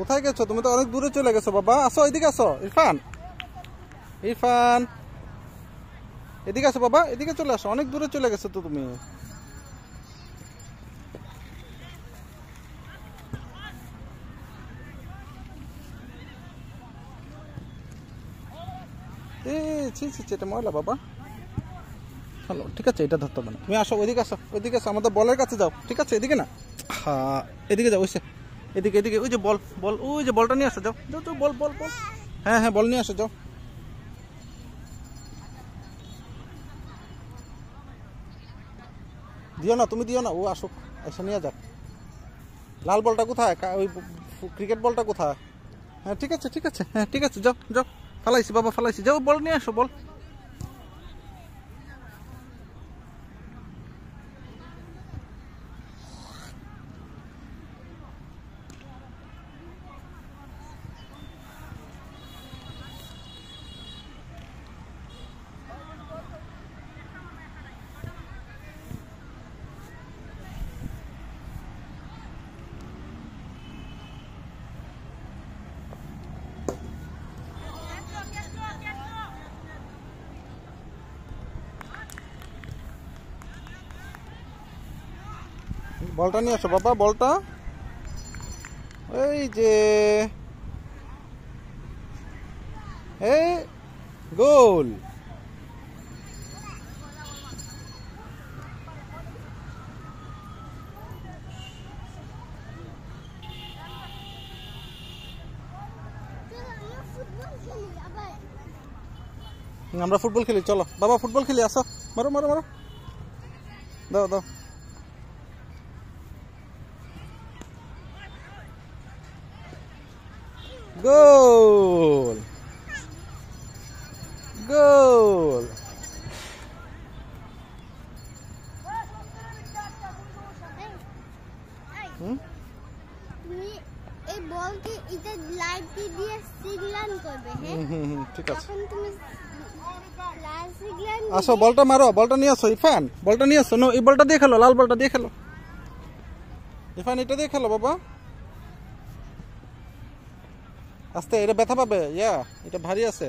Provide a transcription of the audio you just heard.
কোথায় গেছো? তুমি তো অনেক দূরে চলে গেছো বাবা। আসো এদিকে আসো ইরফান, ইরফান এদিকে আসো বাবা, এদিকে চলে আসো, অনেক দূরে চলে গেছো তো তুমি। ছি ছি ছি, এটা ময়লা বাবা। চলো ঠিক আছে, এটা ধরতে হবে না। তুমি আসো ওইদিকে আসো, ওইদিকে আসো, আমাদের বলের কাছে যাও। ঠিক আছে এদিকে না, হ্যাঁ এদিকে যাও, ওইসে এদিকে এদিকে। ওই যে বল, বল, ওই যে বলটা নিয়ে আসো, যাও যাও যাও, বল বল বল। হ্যাঁ হ্যাঁ, বল নিয়ে আসো, যাও। দিও না, তুমি দিও না, ও আসুক, এসে নিয়ে যাক। লাল বলটা কোথায়? ওই ক্রিকেট বলটা কোথায়? হ্যাঁ ঠিক আছে ঠিক আছে, হ্যাঁ ঠিক আছে, যাও যাও। ফালাইছি বাবা, ফালাইছি, যাও বল নিয়ে আসো, বল। বলটা নিয়ে আসো বাবা, বলটা। এই যে, এই গোল। আমরা ফুটবল খেলি, চলো বাবা ফুটবল খেলি, আসো। মারো মারো মারো, দাও দাও। গোল, গোল। এই বলকে এটা লাইট দিয়ে সিগন্যাল করবে। হ্যাঁ ঠিক আছে, এখন তুমি লাইট সিগন্যাল আসো বলটা মারো, বলটা নিয়ে আসো ইরফান, বলটা নিয়ে আসো। নো, এই বলটা দিয়ে খেলো, লাল বলটা দিয়ে খেলো ইরফান, এটা দিয়ে খেলো বাবা। আস্তে, এটা ব্যথা পাবে, এটা ভারী আছে।